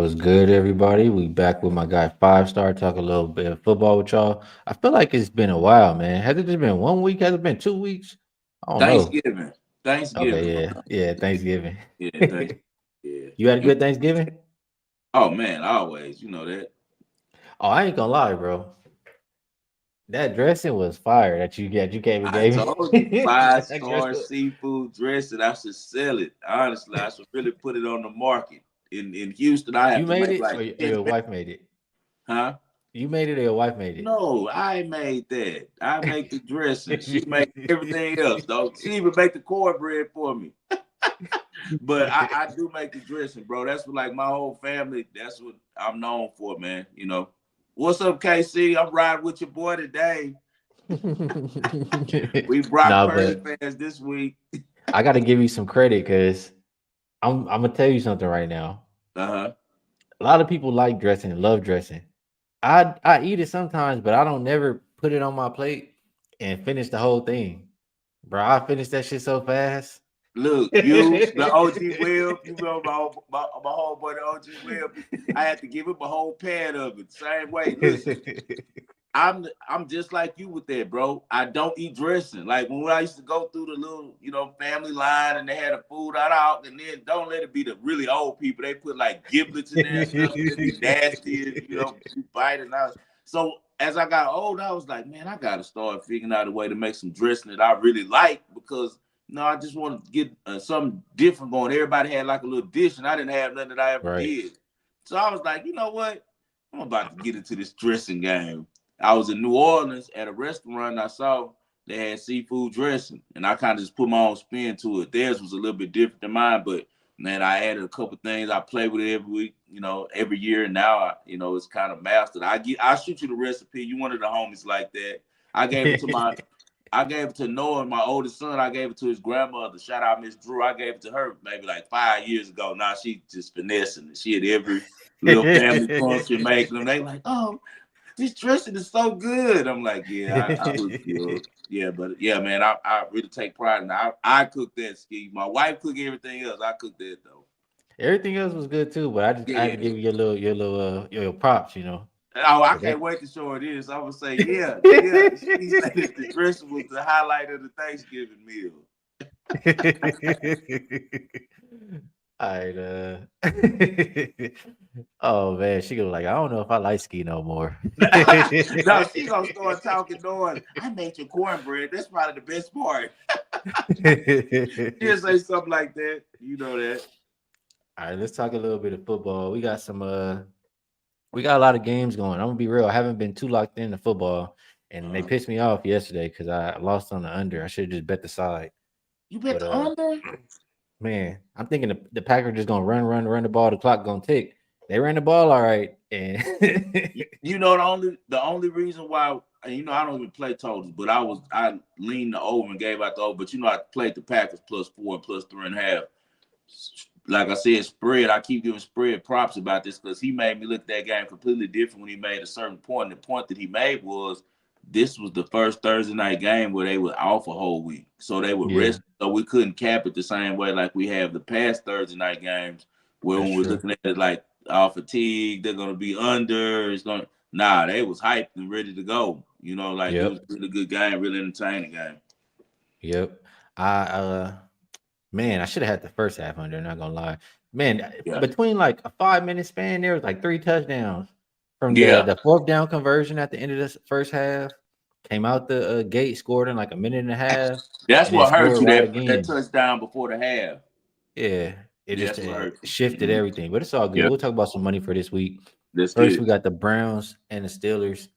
What's good, everybody? We back with my guy Five Star, talk a little bit of football with y'all. I feel like it's been a while, man. Has it just been 1 week? Has it been 2 weeks? I don't know. Thanksgiving. Thanksgiving, Okay, bro. yeah, Thanksgiving. Yeah, thanks. Yeah. You had a You, good Thanksgiving? oh man, always. You know that. Oh, I ain't gonna lie, bro. That dressing was fire that you came and I gave told you, me. five That dress star was- seafood dressing. I should sell it. Honestly, I should really put it on the market. In Houston, I have You to made make it, like or 10 your wife made it? huh? You made it, or your wife made it? No, I made that. I make the dressing. She make everything else, though. She even make the cornbread for me. But I do make the dressing, bro. That's what like my whole family. That's what I'm known for, man. You know. What's up, KC? I'm riding with your boy today. We Brock Nah, Purdy but fans this week. I got to give you some credit because I'm gonna tell you something right now. Uh-huh. A lot of people like dressing, love dressing. I eat it sometimes, but I don't never put it on my plate and finish the whole thing. Bro, I finished that shit so fast. Look, you, the OG Web, you know my whole boy, the OG Web. I had to give him a whole pan of it. Same way. Listen, I'm just like you with that, bro. I don't eat dressing. Like when I used to go through the little, family line and they had a food out, and then don't let it be the really old people. They put like giblets in there and stuff, and it be nasty, and you bite it out. So as I got older, I was like, man, I gotta start figuring out a way to make some dressing that I really like because I just want to get something different going. Everybody had like a little dish, and I didn't have nothing that I ever Right. did. So I was like, you know what? I'm about to get into this dressing game. I was in New Orleans at a restaurant. And I saw they had seafood dressing, and I kind of just put my own spin to it. Theirs was a little bit different than mine, but man, I added a couple things. I play with it every week, every year, and now it's kind of mastered. I shoot you the recipe. You one of the homies like that. I gave it to my. I gave it to Noah, my oldest son. I gave it to his grandmother. Shout out Miss Drew. I gave it to her maybe like 5 years ago. Now she just finessing it. She had every little family function making them. They like, oh, this dressing is so good. I'm like, yeah, I hook you up. Yeah, but yeah, man, I really take pride in that. I cook that, Skee. My wife cook everything else. I cook that though. Everything else was good too, but I had to Yeah. give you your props. Oh, I 'Cause can't wait to show her this. I'm gonna say, yeah, yeah. She said that the dressing was the highlight of the Thanksgiving meal. Alright, oh man, she gonna like, I don't know if I like ski no more. No, she gonna start talking noise. I made your cornbread. That's probably the best part. She'll say something like that. You know that. All right, let's talk a little bit of football. We got a lot of games going. I'm gonna be real. I haven't been too locked into football, and they Uh-huh. pissed me off yesterday because I lost on the under. I should have just bet the side. You bet But the under? man, I'm thinking the Packers just gonna run the ball. The clock gonna tick. They ran the ball all right, and The only reason why I don't even play totals, but I leaned the over and gave out the over. But I played the Packers +4 and +3.5. Like I said, spread. I keep giving spread props about this because he made me look at that game completely different when he made a certain point. And the point that he made was this was the first Thursday night game where they were off a whole week, so they would yeah, rest. So we couldn't cap it the same way like we have the past Thursday night games, where that's when we're true. looking at it like all fatigue, they're gonna be under. It's gonna Nah, they was hyped and ready to go. Like it was Yep, a really good game, really entertaining game. yep. I man, I should have had the first half under. Not gonna lie, man. Yeah, Between like a 5 minute span, there was like 3 touchdowns from the yeah. the fourth down conversion at the end of the first half. Came out the gate, scored in like a minute and a half, That's and then what hurt scored you. right That again. touchdown before the half. Yeah, it Yeah, just that's what hurt you. shifted everything, but it's all good. Yep. We'll talk about some money for this week. Let's get First, it. we got the Browns and the Steelers.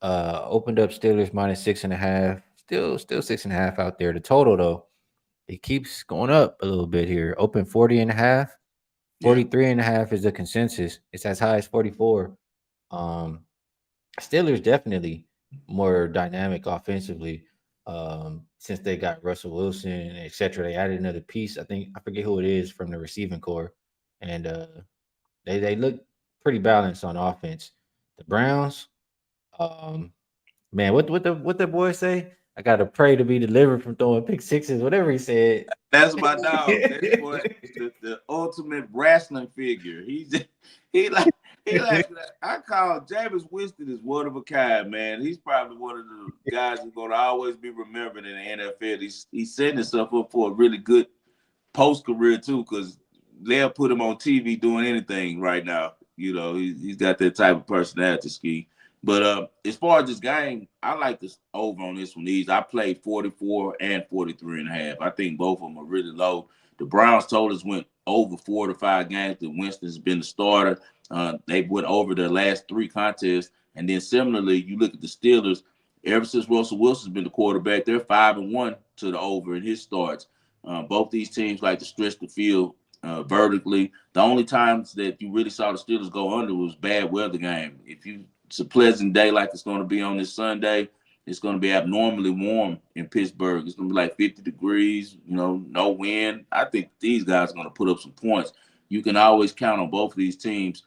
Opened up Steelers -6.5. Still 6.5 out there. The total though, it keeps going up a little bit here. Open 40.5. Yeah. 43.5 is the consensus. It's as high as 44. Um, Steelers definitely more dynamic offensively. Since they got Russell Wilson, etc. They added another piece. I forget who it is from the receiving core, and they look pretty balanced on offense. The Browns, um, man, what the boys say? I gotta pray to be delivered from throwing pick sixes, whatever he said. That's my dog. That boy, the ultimate wrestling figure. He like he like I call Jameis Winston is one of a kind, man. He's probably one of the guys who's gonna always be remembered in the NFL. He's setting himself up for a really good post career too, because they'll put him on TV doing anything right now. You know, he's got that type of personality, Skee. But as far as this game, I like this over on this one. I played 44 and 43.5. I think both of them are really low. The Browns totals went over 4 to 5 games that Winston's been the starter. They went over their last 3 contests. And then similarly, you look at the Steelers, ever since Russell Wilson's been the quarterback, they're 5-1 to the over in his starts. Both these teams like to stretch the field vertically. The only times that you really saw the Steelers go under was bad weather game. It's a pleasant day like it's going to be on this Sunday, it's going to be abnormally warm in Pittsburgh. It's going to be like 50 degrees, no wind. I think these guys are going to put up some points. You can always count on both of these teams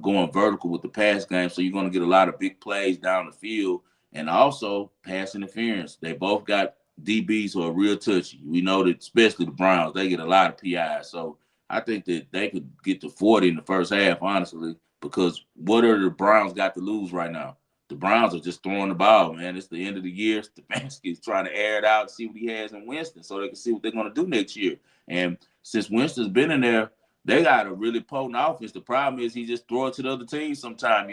going vertical with the pass game, so you're going to get a lot of big plays down the field and also pass interference. They both got DBs who are real touchy. We know that especially the Browns, they get a lot of PIs. So I think that they could get to 40 in the first half, honestly, because what are the Browns got to lose right now? The Browns are just throwing the ball, man. It's the end of the year. Stefanski's trying to air it out, see what he has in Winston so they can see what they're going to do next year. And since Winston's been in there, they got a really potent offense. The problem is he just throw it to the other team sometime.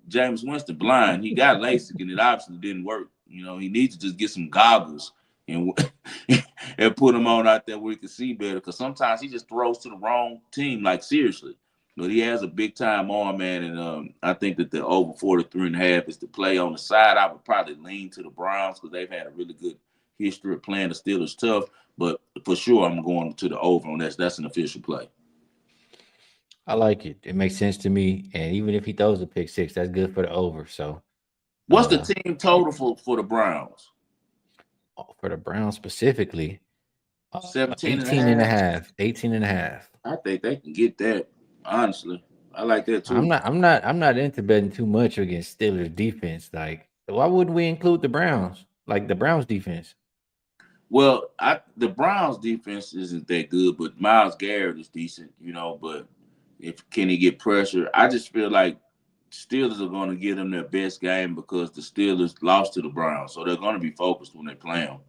Jameis Winston blind. He got LASIK, and it obviously didn't work. He needs to just get some goggles and and put him on out there where he can see better, because sometimes he just throws to the wrong team, like seriously. But he has a big time arm, man, and I think that the over 43.5 is the play on the side. I would probably lean to the Browns because they've had a really good history of playing the Steelers tough. But for sure, I'm going to the over on that. That's an official play. I like it. It makes sense to me. And even if he throws a pick six, that's good for the over. So, what's the team total for the Browns? For the Browns specifically, 17 18 and a half. 18 and a half. I think they can get that. Honestly, I like that too. I'm not into betting too much against Steelers defense. Like, why wouldn't we include the Browns? Like the Browns defense. Well, the Browns defense isn't that good, but Myles Garrett is decent, but can he get pressure? I just feel like Steelers are going to give them their best game because the Steelers lost to the Browns. So they're going to be focused when they play them.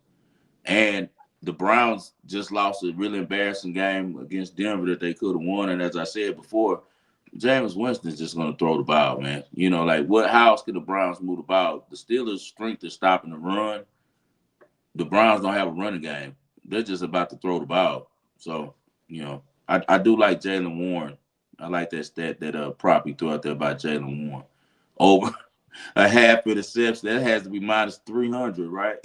And the Browns just lost a really embarrassing game against Denver that they could have won. And as I said before, Jameis Winston is just going to throw the ball, man. How else can the Browns move the ball? The Steelers' strength is stopping the run. The Browns don't have a running game. They're just about to throw the ball. So, I do like Jaylen Warren. I like that stat, that prop you threw out there about Jaylen Warren. Over a half interception. That has to be minus 300, right?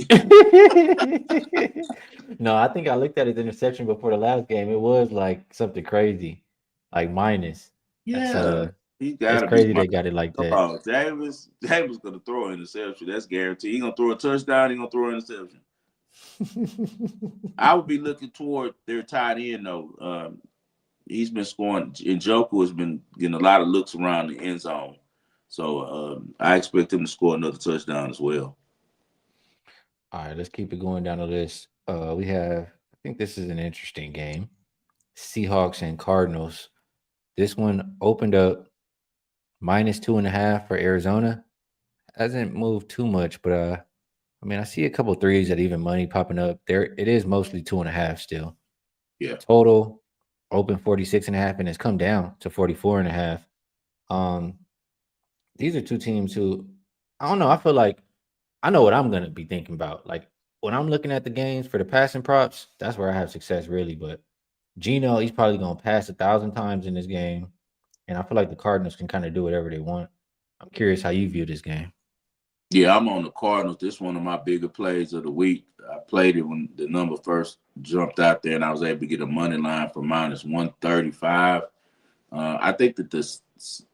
No, I think I looked at his interception before the last game. It was like something crazy, like minus. Yeah. It's crazy they got it like that. Oh, Jameis gonna throw an interception. That's guaranteed. He's gonna throw a touchdown. He's gonna throw an interception. I would be looking toward their tight end though. He's been scoring. Njoku has been getting a lot of looks around the end zone, so I expect him to score another touchdown as well. All right, let's keep it going down the list. We have. I think this is an interesting game. Seahawks and Cardinals. This one opened up minus 2.5 for Arizona. Hasn't moved too much, but I see a couple threes at even money popping up there. It is mostly 2.5 still. Yeah. Total open 46.5, and it's come down to 44.5. These are two teams who, I don't know. I feel like I know what I'm gonna be thinking about. Like when I'm looking at the games for the passing props, that's where I have success really. But Gino, he's probably gonna pass 1,000 times in this game, and I feel like the Cardinals can kind of do whatever they want. I'm curious how you view this game. Yeah, I'm on the Cardinals. This is one of my bigger plays of the week. I played it when the number first jumped out there, and I was able to get a money line for minus 135. I think that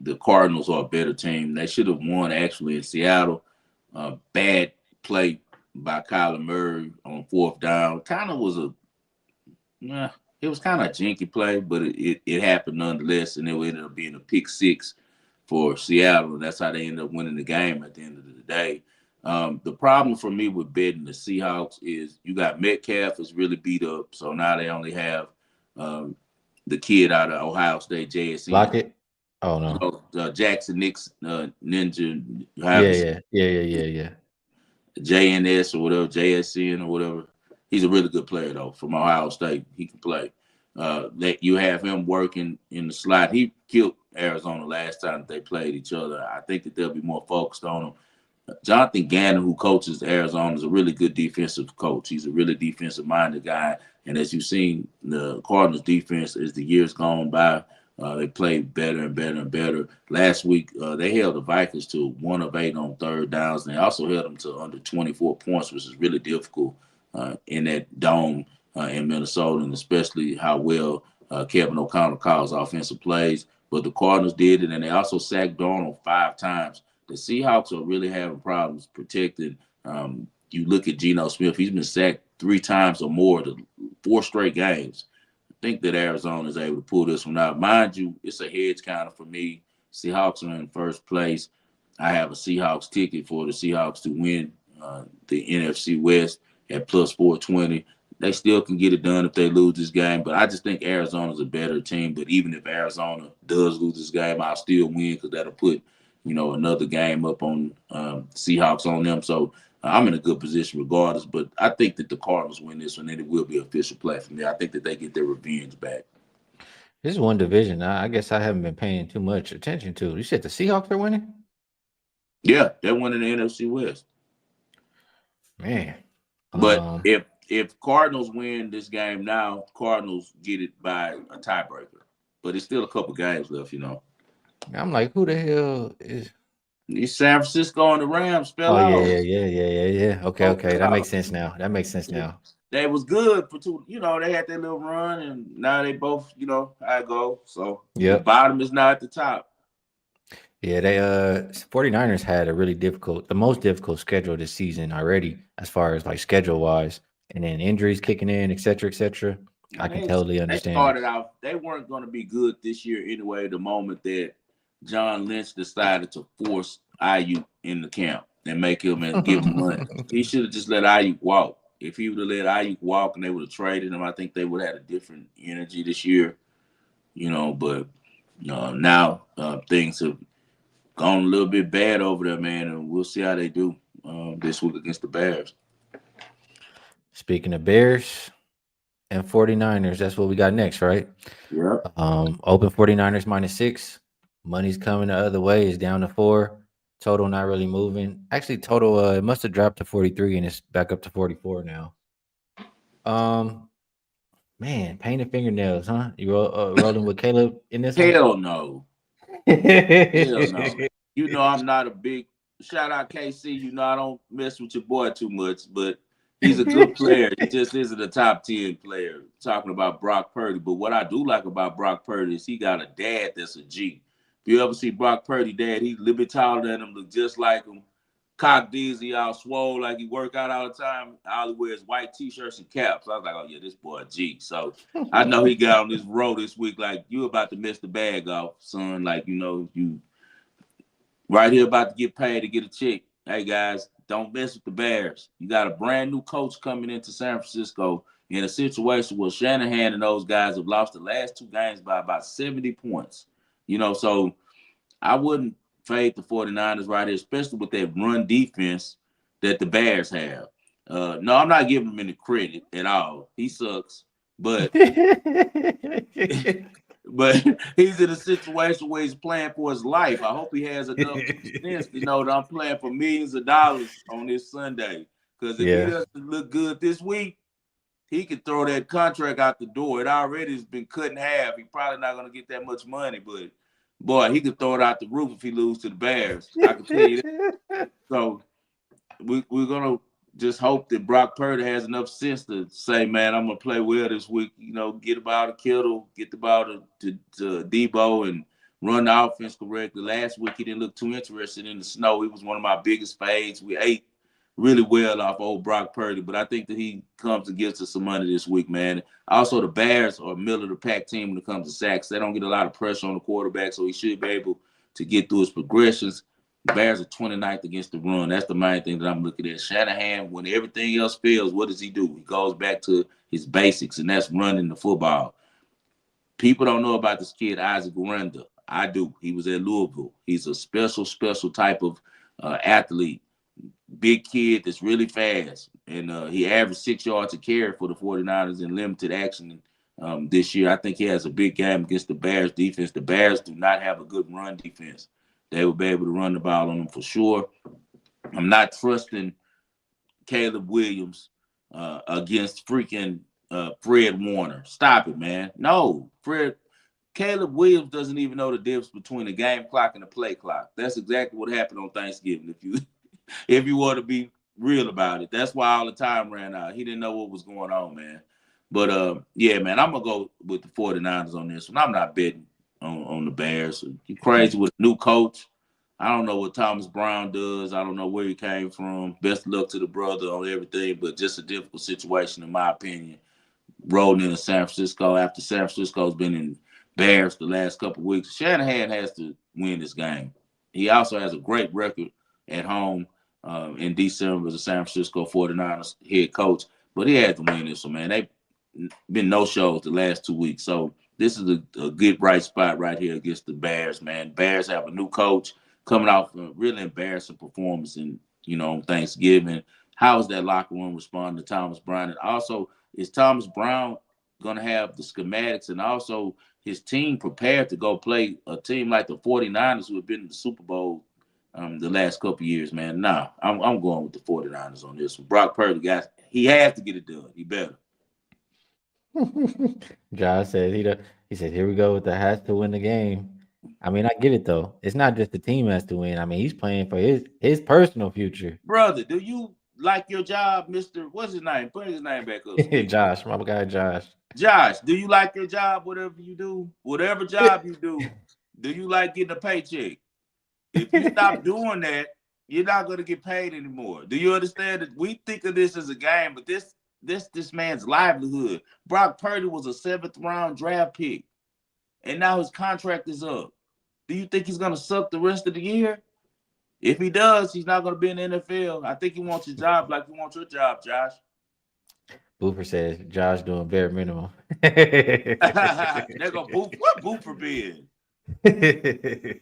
the Cardinals are a better team. They should have won actually in Seattle. Bad play by Kyler Murray on 4th down. It was kind of a jinky play, but it happened nonetheless, and it ended up being a pick six for Seattle, and that's how they ended up winning the game at the end of the day. The problem for me with betting the Seahawks is you got Metcalf is really beat up, so now they only have um, the kid out of Ohio State, JSN. Lock it. Oh no. No, Jackson Nix Ninja, Yeah, however, yeah, yeah, yeah, yeah, yeah. JNS or whatever, JSN or whatever. He's a really good player though from Ohio State. He can play. That you have him working in the slot. He killed Arizona last time that they played each other. I think that they'll be more focused on him. Jonathan Gannon, who coaches Arizona, is a really good defensive coach. He's a really defensive-minded guy. And as you've seen, the Cardinals' defense, as the years gone by, they played better and better and better. Last week, they held the Vikings to 1 of 8 on third downs. And they also held them to under 24 points, which is really difficult in that dome in Minnesota, and especially how well Kevin O'Connell calls offensive plays. But the Cardinals did it, and they also sacked Darnold 5 times. The Seahawks are really having problems protecting. You look at Geno Smith; he's been sacked 3 times or more to 4 straight games. I think that Arizona is able to pull this one out. Mind you, it's a hedge counter for me. Seahawks are in first place. I have a Seahawks ticket for the Seahawks to win the NFC West at plus 420. They still can get it done if they lose this game, but I just think Arizona's a better team. But even if Arizona does lose this game, I'll still win because that'll put another game up on Seahawks on them. So I'm in a good position regardless. But I think that the Cardinals win this one, and it will be an official play for me. I think that they get their revenge back. This is one division I guess I haven't been paying too much attention to. You said the Seahawks are winning? Yeah, they're winning the NFC West. Man. But if Cardinals win this game now, Cardinals get it by a tiebreaker. But it's still a couple games left. I'm like, who the hell is It's San Francisco and the Rams fell Oh yeah, out. yeah, yeah, yeah, yeah, yeah. Okay, Both okay. fell That makes out. sense now. That makes sense now. They was good for two. They had their little run, and now they both, I go. So the Yep. bottom is now at the top. Yeah, they 49ers had a really the most difficult schedule this season already, as far as like schedule wise, and then injuries kicking in, et cetera, et cetera. I Man, can they totally they understand it. started out. They weren't going to be good this year anyway. The moment that John Lynch decided to force Ayuk in the camp and make him and give him money, he should have just let Ayuk walk. If he would have let Ayuk walk and they would have traded him, I think they would have had a different energy this year. But now things have gone a little bit bad over there, man, and we'll see how they do this week against the Bears. Speaking of Bears and 49ers, that's what we got next, right? Yeah. Open 49ers -6. Money's coming the other way. It's down to 4. Total not really moving. Actually, total it must have dropped to 43 and it's back up to 44 now. Um, Man, painted fingernails, huh? You rolling with Caleb in this one? Hell no. Hell no. I'm not a big shout out KC. I don't mess with your boy too much, but he's a good player. He just isn't a top 10 player. Talking about Brock Purdy. But what I do like about Brock Purdy is he got a dad that's a G. If you ever see Brock Purdy dad, he's a little bit taller than him, look just like him. Cock Deasy all swole, like he work out all the time. All he wears white t-shirts and caps. I was like, oh yeah, this boy a G. So I know he got on this road this week like you about to mess the bag off, son. Like, you right here about to get paid to get a check. Hey guys, don't mess with the Bears. You got a brand new coach coming into San Francisco in a situation where Shanahan and those guys have lost the last 2 games by about 70 points. So I wouldn't fade the 49ers right here, especially with that run defense that the Bears have. No, I'm not giving him any credit at all. He sucks. But but he's in a situation where he's playing for his life. I hope he has enough sense to know that I'm playing for millions of dollars on this Sunday. Because if he Yeah. doesn't look good this week, he could throw that contract out the door. It already has been cut in half. He's probably not going to get that much money, but boy, he could throw it out the roof if he loses to the Bears. I can tell you that. So we're going to just hope that Brock Purdy has enough sense to say, man, I'm going to play well this week. Get the ball to Kittle, get the ball to Debo, and run the offense correctly. Last week, he didn't look too interested in the snow. He was one of my biggest fades. We ate really well off old Brock Purdy, but I think that he comes and gives us some money this week, man. Also, the Bears are a middle of the pack team when it comes to sacks. They don't get a lot of pressure on the quarterback, so he should be able to get through his progressions. Bears are 29th against the run. That's the main thing that I'm looking at. Shanahan, when everything else fails, what does he do? He goes back to his basics, and that's running the football. People don't know about this kid, Isaac Aranda. I do. He was at Louisville. He's a special type of athlete. Big kid that's really fast. And he averaged 6 yards a carry for the 49ers in limited action this year. I think he has a big game against the Bears defense. The Bears do not have a good run defense. They will be able to run the ball on them for sure. I'm not trusting Caleb Williams against freaking Fred Warner. Stop it, man. No, Caleb Williams doesn't even know the difference between the game clock and the play clock. That's exactly what happened on Thanksgiving. If you want to be real about it, that's why all the time ran out. He didn't know what was going on, man. But yeah, man, I'm gonna go with the 49ers on this one. I'm not betting on the Bears. You crazy with a new coach. I don't know what Thomas Brown does. I don't know where he came from. Best of luck to the brother on everything, but just a difficult situation in my opinion. Rolling into San Francisco after San Francisco's been embarrassed the last couple of weeks. Shanahan has to win this game. He also has a great record at home in December as a San Francisco 49ers head coach, but he had to win this one, man. They've been no shows the last 2 weeks, so this is a good bright spot right here against the Bears, man. Bears have a new coach coming off a really embarrassing performance in, on Thanksgiving. How is that locker room responding to Thomas Brown? And also, is Thomas Brown going to have the schematics and also his team prepared to go play a team like the 49ers who have been in the Super Bowl the last couple of years, man? Nah, I'm going with the 49ers on this one. Brock Purdy, guys, he has to get it done. He better. Josh said he said, here we go with the has to win the game. I mean, I get it though. It's not just the team has to win. I mean, he's playing for his personal future. Brother, do you like your job, Mr. What's his name? Put his name back up, Skee. Josh, my guy Josh. Josh, do you like your job, whatever you do? Whatever job you do you like getting a paycheck? If you stop doing that, you're not going to get paid anymore. Do you understand that we think of this as a game, but this man's livelihood. Brock Purdy was a 7th round draft pick, and now his contract is up. Do you think he's going to suck the rest of the year? If he does, he's not going to be in the NFL. I think he wants his job like he wants your job, Josh. Boofer says Josh doing bare minimum. They're going to Boof. What Boofer been?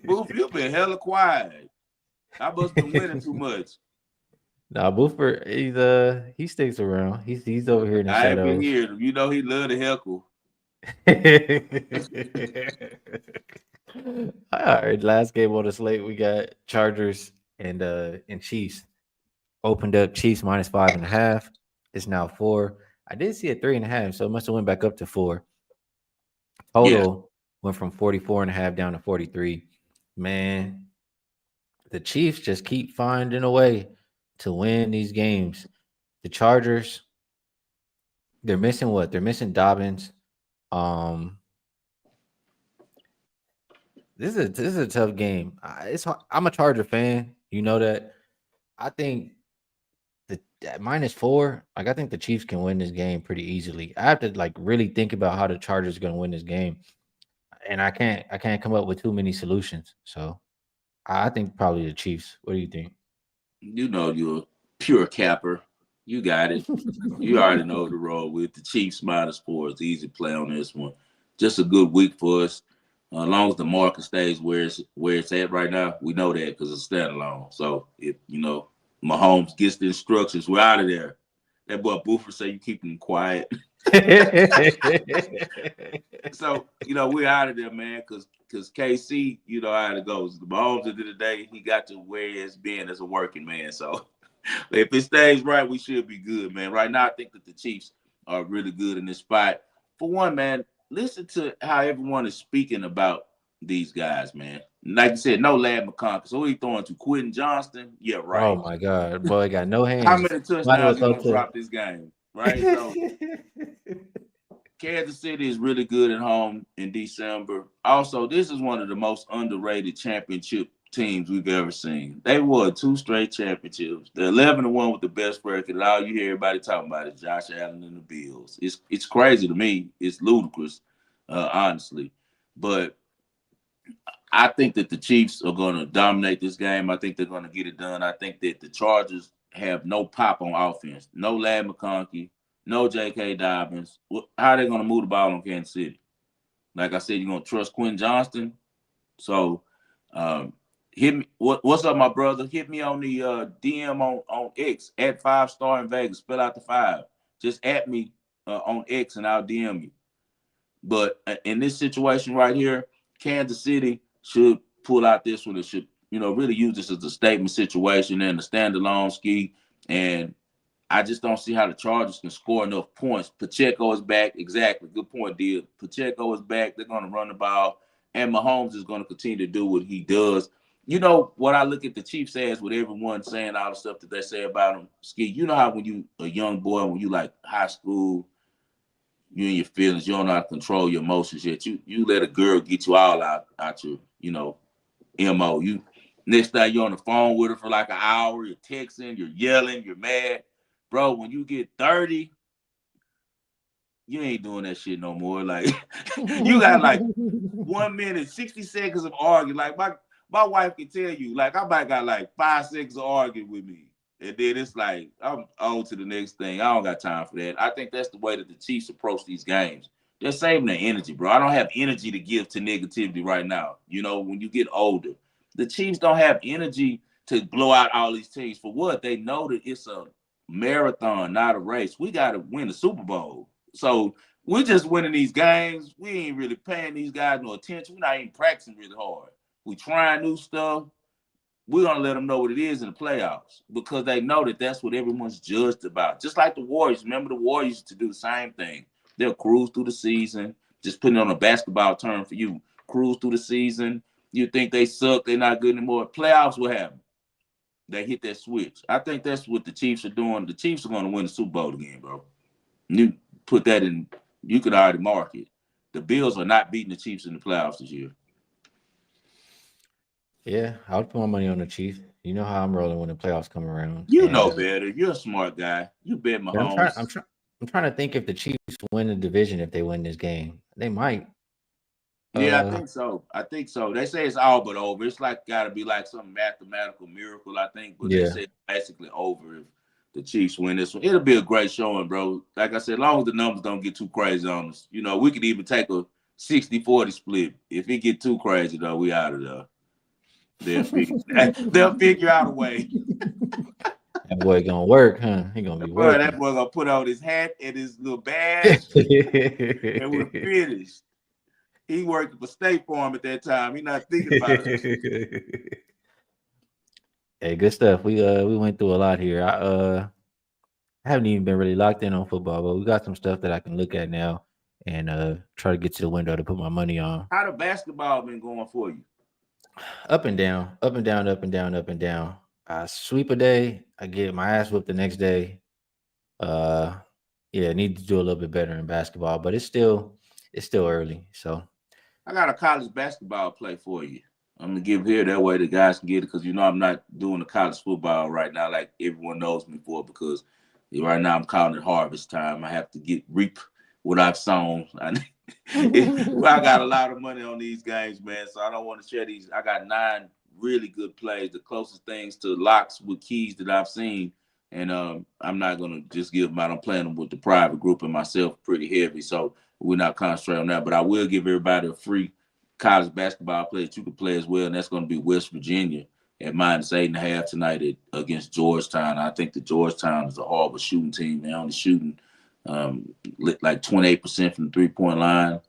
Boof, you've been hella quiet. I must have been winning too much. Nah, Boofer, he sticks around. He's over here in the I ain't been shadows. here. You know he love to heckle. All right, last game on the slate, we got Chargers and Chiefs. Opened up Chiefs -5.5. It's now 4. I did see a 3.5, so it must have went back up to 4. Total went from 44.5 down to 43. Man, the Chiefs just keep finding a way to win these games. The Chargers, they're missing what? They're missing Dobbins. This is a tough game. I'm a Charger fan. You know that. I think at -4, like I think the Chiefs can win this game pretty easily. I have to like really think about how the Chargers are going to win this game, and I can't come up with too many solutions. So I think probably the Chiefs. What do you think? You know you're a pure capper. You got it. You already know the role with the Chiefs -4 is easy play on this one. Just a good week for us. As long as the market stays where it's at right now, we know that because it's standalone. So if Mahomes gets the instructions, we're out of there. That boy Boofer say you keep them quiet. So we're out of there, man. Because KC, you know how it goes. The Mahomes at the end of the day, he got to where it's been as a working man. So if it stays right, we should be good, man. Right now, I think that the Chiefs are really good in this spot. For one, man, listen to how everyone is speaking about these guys, man. Like you said, no Lad McConkey. So who he throwing to? Quentin Johnston? Yeah, right. Oh my God, boy, got no hands. How many touchdowns he gonna drop this game? Right. So Kansas City is really good at home in December. Also, this is one of the most underrated championship teams we've ever seen. They won 2 straight championships. They're 11-1 with the best record. And all you hear everybody talking about is Josh Allen and the Bills. It's crazy to me. It's ludicrous, honestly. But I think that the Chiefs are going to dominate this game. I think they're going to get it done. I think that the Chargers have no pop on offense. No Lad McConkey, no J.K. Dobbins. How are they going to move the ball on Kansas City? Like I said, you're going to trust Quentin Johnston. So hit me. What's up, my brother? Hit me on the DM on X at 5-star in Vegas. Spell out the 5. Just at me on X and I'll DM you. But in this situation right here, Kansas City should pull out this one. It should, really use this as a statement situation and a standalone Skee. And I just don't see how the Chargers can score enough points. Pacheco is back. Exactly. Good point, deal. Pacheco is back. They're going to run the ball. And Mahomes is going to continue to do what he does. You know what I look at the Chiefs as with everyone saying all the stuff that they say about them, Skee, you know how when you a young boy, when you like high school, you and your feelings, you don't know how to control your emotions yet. You let a girl get you all out your, MO. You next time you're on the phone with her for like an hour, you're texting, you're yelling, you're mad. Bro, when you get 30, you ain't doing that shit no more. Like you got like 1 minute, 60 seconds of arguing. Like my wife can tell you, like I might got like 5 seconds of arguing with me. And then it's like, I'm on to the next thing. I don't got time for that. I think that's the way that the Chiefs approach these games. They're saving their energy, bro. I don't have energy to give to negativity right now. When you get older, the Chiefs don't have energy to blow out all these teams. For what? They know that it's a marathon, not a race. We got to win the Super Bowl. So we're just winning these games. We ain't really paying these guys no attention. We're not even practicing really hard. We trying new stuff. We're going to let them know what it is in the playoffs because they know that that's what everyone's judged about. Just like the Warriors. Remember the Warriors used to do the same thing. They'll cruise through the season, just putting it on a basketball term for you. Cruise through the season. You think they suck, they're not good anymore. Playoffs, what happened? They hit that switch. I think that's what the Chiefs are doing. The Chiefs are going to win the Super Bowl again, bro. You put that in, you could already mark it. The Bills are not beating the Chiefs in the playoffs this year. Yeah, I would put my money on the Chiefs. You know how I'm rolling when the playoffs come around. You And know better. You're a smart guy. You bet but I'm trying. Mahomes. I'm trying to think if the Chiefs win the division. If they win this game, they might. Yeah, I Uh, think so. They say it's all but over. It's like got to be like some mathematical miracle, I think. But they yeah, say it's basically over if the Chiefs win this one. It'll be a great showing, bro. Like I said, as long as the numbers don't get too crazy on us, we could even take a 60-40 split. If it get too crazy, though, we out of there. They'll figure out a way. that boy gonna work, huh? He gonna be That working. boy gonna put on his hat and his little badge, and we're finished. He worked for State Farm at that time. He not thinking about it. Hey, good stuff. We went through a lot here. I haven't even been really locked in on football, but we got some stuff that I can look at now and try to get to the window to put my money on. How the basketball been going for you? Up and down, up and down, up and down, up and down. I sweep a day, I get my ass whooped the next day. Uh, yeah, need to do a little bit better in basketball, but it's still early. So I got a college basketball play for you. I'm gonna give here that way the guys can get it because I'm not doing the college football right now like everyone knows me for because right now I'm calling it harvest time. I have to reap what I've sown. I got a lot of money on these games, man, so I don't want to share these. I got 9 really good plays, the closest things to locks with keys that I've seen, and I'm not gonna just give them out. I'm playing them with the private group and myself pretty heavy, so we're not concentrating on that. But I will give everybody a free college basketball play that you can play as well, and that's going to be West Virginia at -8.5 tonight against Georgetown. I think the Georgetown is a horrible shooting team. They're only shooting like 28% from the three-point line,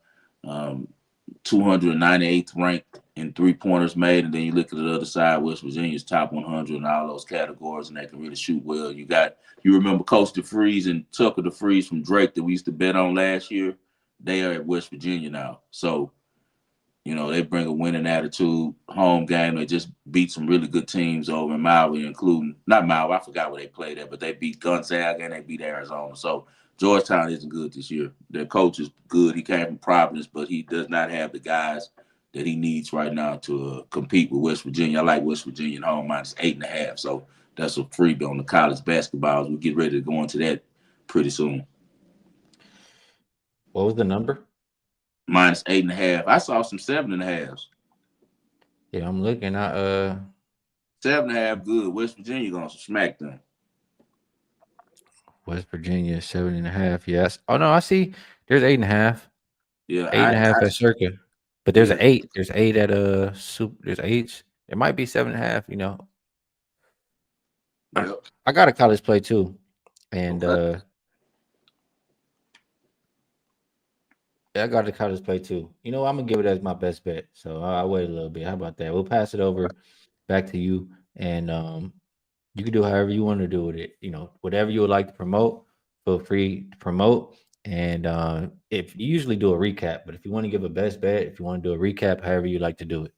298th ranked in three-pointers made, and then you look at the other side, West Virginia's top 100 in all those categories, and they can really shoot well. You remember Coach DeFreeze and Tucker DeFreeze from Drake that we used to bet on last year? They are at West Virginia now. So, they bring a winning attitude. Home game, they just beat some really good teams over in Maui, including, not Maui, I forgot where they played at, but they beat Gonzaga and they beat Arizona. So Georgetown isn't good this year. Their coach is good. He came from Providence, but he does not have the guys that he needs right now to compete with West Virginia. I like West Virginia at home -8.5. So that's a freebie on the college basketballs. We get ready to go into that pretty soon. what was the number? -8.5. I saw some 7.5s. Yeah, I'm looking. 7.5 good. West Virginia gonna smack them. West Virginia 7.5. Yes. Oh no, I see. There's 8.5. Yeah, Eight and a half I at Circa, but there's an yeah, eight. There's eight at Soup. There's eights. It might be 7.5. I, yep. I got a college play too, and Okay. yeah, I got a college play too. I'm gonna give it as my best bet. So I'll wait a little bit. How about that? We'll pass it over back to you, and you can do however you want to do with it. Whatever you would like to promote, feel free to promote. And if you usually do a recap, but if you want to give a best bet, if you want to do a recap, however you like to do it.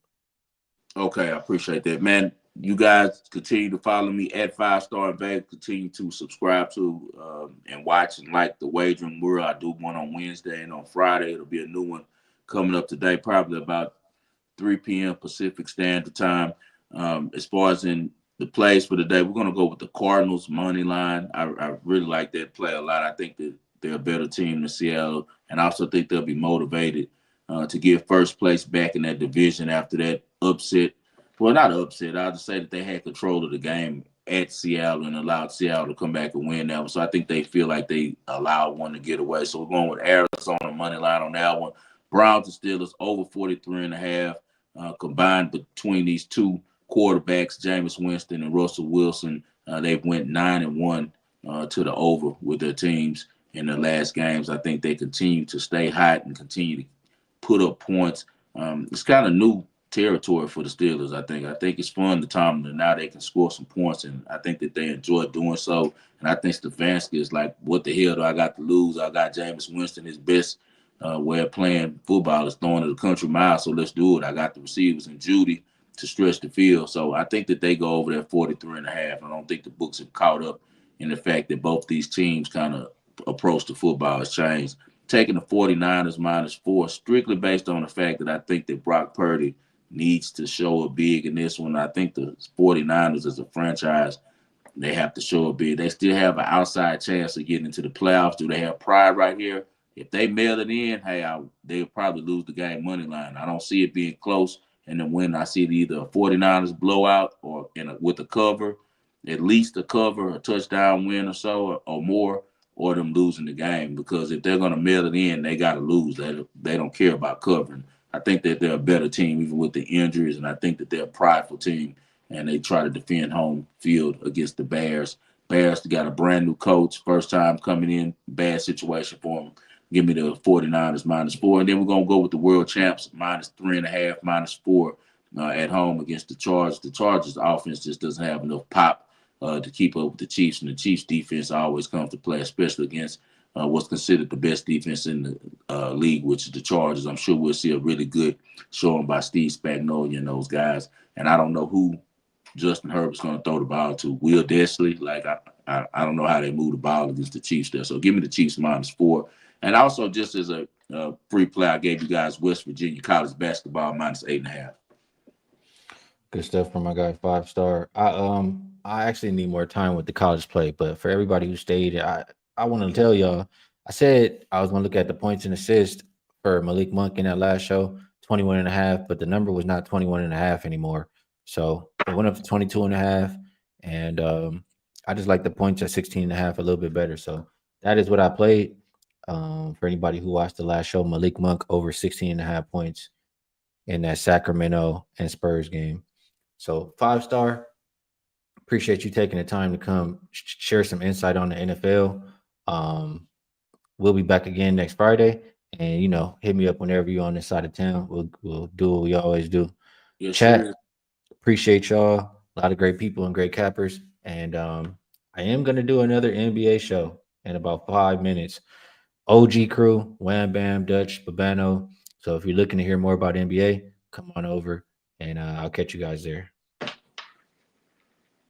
Okay, I appreciate that, man. You guys continue to follow me at 5 Star and Vegas. Continue to subscribe to and watch and like the Wagering World. I do one on Wednesday and on Friday. It'll be a new one coming up today, probably about 3 p.m. Pacific Standard Time. As far as in the plays for the day, we're going to go with the Cardinals money line. I really like that play a lot. I think that they're a better team than Seattle, and I also think they'll be motivated to get first place back in that division after that upset. Well, not upset. I'll just say that they had control of the game at Seattle and allowed Seattle to come back and win that one. So I think they feel like they allowed one to get away. So we're going with Arizona money line on that one. Browns and Steelers over 43.5. Combined between these two quarterbacks, Jameis Winston and Russell Wilson, they've went 9-1 to the over with their teams in their last games. I think they continue to stay hot and continue to put up points. It's kind of new territory for the Steelers. I think it's fun the time that now they can score some points, and I think that they enjoy doing so. And I think Stefanski is like, what the hell do I got to lose? I got Jameis Winston, his best way of playing football is throwing to the country mile, so let's do it. I got the receivers and Judy to stretch the field. So I think that they go over that 43.5. I don't think the books have caught up in the fact that both these teams kind of approach to football has changed. Taking the 49ers -4 strictly based on the fact that I think that Brock Purdy needs to show up big in this one. I think the 49ers as a franchise, they have to show up big. They still have an outside chance of getting into the playoffs. Do they have pride right here? If they mail it in, hey, they'll probably lose the game money line. I don't see it being close. And then when I see it either a 49ers blowout or with a cover, at least a cover, a touchdown win or so or more, or them losing the game. Because if they're going to mail it in, they got to lose. They don't care about covering. I think that they're a better team, even with the injuries, and I think that they're a prideful team, and they try to defend home field against the Bears. Bears got a brand new coach, first time coming in, bad situation for them. Give me the 49ers -4. And then we're going to go with the world champs -3.5, -4 at home against the Chargers. The Chargers offense just doesn't have enough pop to keep up with the Chiefs. And the Chiefs defense always comes to play, especially against what's considered the best defense in the league, which is the Chargers. I'm sure we'll see a really good showing by Steve Spagnuolo and those guys. And I don't know who Justin Herbert's going to throw the ball to. Will Dissly, like I don't know how they move the ball against the Chiefs there. So give me the Chiefs -4. And also, just as a free play, I gave you guys West Virginia college basketball -8.5. Good stuff from my guy 5 Star. I actually need more time with the college play, but for everybody who stayed, I want to tell y'all. I said I was gonna look at the points and assists for Malik Monk in that last show, 21.5, but the number was not 21.5 anymore. So it went up to 22.5. And I just like the points at 16.5 a little bit better. So that is what I played. For anybody who watched the last show, Malik Monk over 16.5 points in that Sacramento and Spurs game. So 5 Star, appreciate you taking the time to come share some insight on the NFL. Um, we'll be back again next Friday, and hit me up whenever you're on this side of town. We'll do what we always do. Yes, Chat, sir. appreciate y'all. A lot of great people and great cappers, and I am gonna do another NBA show in about 5 minutes. OG crew, Wham Bam, Dutch, Babano. So if you're looking to hear more about NBA, come on over, and I'll catch you guys there.